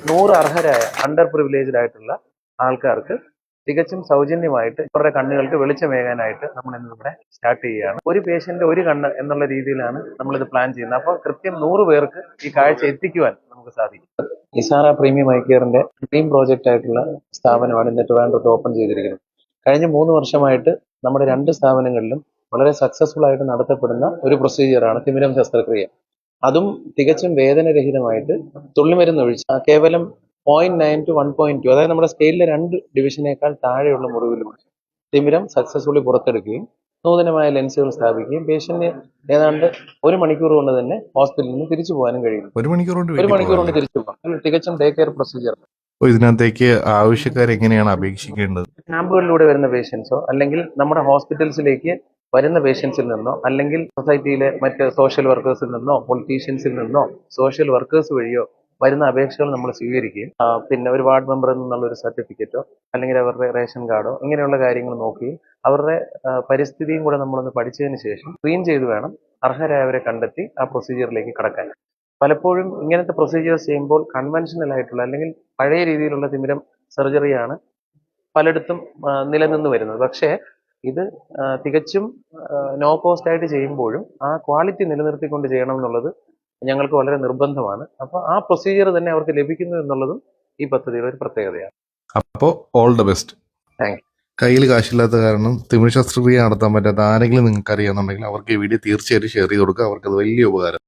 100 അർഹരായ under privileged ആയിട്ടുള്ള ആൾക്കാർക്ക് തികച്ചും സൗജന്യമായിട്ട് അവരുടെ കണ്ണുകൾക്ക് വെളിച്ചമേകാനായിട്ട് നമ്മൾ ഇന്ന് ഇവിടെ സ്റ്റാർട്ട് ചെയ്യുകയാണ്. ഒരു പേഷ്യന്റ് ഒരു കണ്ണ് എന്നുള്ള രീതിയിലാണ് നമ്മളിത് പ്ലാൻ ചെയ്യുന്നത്. അപ്പോൾ കൃത്യം 100 പേർക്ക് ഈ കാഴ്ച എത്തിക്കുവാൻ നമുക്ക് സാധിക്കും. Isara premium I കെയറിന്റെ dream project ആയിട്ടുള്ള സ്ഥാപനമാണ് ഇന്ന് ട്രിവാൻഡ്രത്ത് ഓപ്പൺ ചെയ്തിരിക്കുന്നത്. കഴിഞ്ഞ 3 വർഷമായിട്ട് നമ്മുടെ 2 സ്ഥാപനങ്ങളിലും വളരെ സക്സസ്ഫുൾ ആയിട്ട് നടത്തപ്പെടുന്ന ഒരു പ്രൊസീജിയറാണ് തിമിരം ശസ്ത്രക്രിയ. അതും തികച്ചും വേദനരഹിതമായിട്ട് തുള്ളിമരുന്ന് ഒഴിച്ച് കേവലം 0.9 to 1.2, അതായത് നമ്മുടെ സ്കെയിലിലെ 2 ഡിവിഷനേക്കാൾ താഴെയുള്ള മുറിവിലൂടെ തിമിരം സക്സസ്ഫുള്ളി പുറത്തെടുക്കുകയും നൂതനമായ ലെൻസുകൾ സ്ഥാപിക്കുകയും പേഷ്യന്റിന് ഏതാണ്ട് 1 മണിക്കൂർ കൊണ്ട് തന്നെ ഹോസ്പിറ്റലിൽ നിന്ന് തിരിച്ചു പോകാനും കഴിയും. 1 മണിക്കൂർ കൊണ്ട് തിരിച്ചു പോകാം. തികച്ചും ഡേ കെയർ പ്രൊസീജിയർ. ഇതിനകത്തേക്ക് ആവശ്യക്കാർ എങ്ങനെയാണ് അപേക്ഷിക്കേണ്ടത്? ക്യാമ്പുകളിലൂടെ വരുന്ന പേഷ്യൻസോ അല്ലെങ്കിൽ നമ്മുടെ ഹോസ്പിറ്റൽസിലേക്ക് വരുന്ന പേഷ്യൻസിൽ നിന്നോ അല്ലെങ്കിൽ സൊസൈറ്റിയിലെ മറ്റ് സോഷ്യൽ വർക്കേഴ്സിൽ നിന്നോ പൊളിറ്റീഷ്യൻസിൽ നിന്നോ സോഷ്യൽ വർക്കേഴ്സ് വഴിയോ വരുന്ന അപേക്ഷകൾ നമ്മൾ സ്വീകരിക്കുകയും പിന്നെ ഒരു വാർഡ് മെമ്പറിൽ നിന്നുള്ള ഒരു സർട്ടിഫിക്കറ്റോ അല്ലെങ്കിൽ അവരുടെ റേഷൻ കാർഡോ ഇങ്ങനെയുള്ള കാര്യങ്ങൾ നോക്കുകയും അവരുടെ പരിസ്ഥിതിയും കൂടെ നമ്മളൊന്ന് പഠിച്ചതിന് ശേഷം സ്ക്രീൻ ചെയ്ത് വേണം അർഹരായവരെ കണ്ടെത്തി ആ പ്രൊസീജിയറിലേക്ക് കടക്കാൻ. പലപ്പോഴും ഇങ്ങനത്തെ പ്രൊസീജിയേഴ്സ് ചെയ്യുമ്പോൾ കൺവെൻഷനൽ ആയിട്ടുള്ള അല്ലെങ്കിൽ പഴയ രീതിയിലുള്ള തിമിരം സർജറിയാണ് പലയിടത്തും നിലനിന്ന് വരുന്നത്. പക്ഷേ ഇത് തികച്ചും നോ കോസ്റ്റ് ആയിട്ട് ചെയ്യുമ്പോഴും ആ ക്വാളിറ്റി നിലനിർത്തിക്കൊണ്ട് ചെയ്യണം എന്നുള്ളത് ഞങ്ങൾക്ക് വളരെ നിർബന്ധമാണ്. അപ്പോൾ ആ പ്രൊസീജിയർ തന്നെ അവർക്ക് ലഭിക്കുന്നു എന്നുള്ളതും ഈ പദ്ധതിയുടെ ഒരു പ്രത്യേകതയാണ്. അപ്പോൾ all the best. Thank you. കയ്യിൽ കാശില്ലാത്ത കാരണം തിമിര ശസ്ത്രക്രിയ നടത്താൻ പറ്റാത്ത ആരെങ്കിലും നിങ്ങൾക്ക് അറിയാമെന്നുണ്ടെങ്കിൽ അവർക്ക് ഈ വീഡിയോ തീർച്ചയായിട്ടും ഷെയർ ചെയ്ത് കൊടുക്കുക. അവർക്കത് വലിയ ഉപകാരം.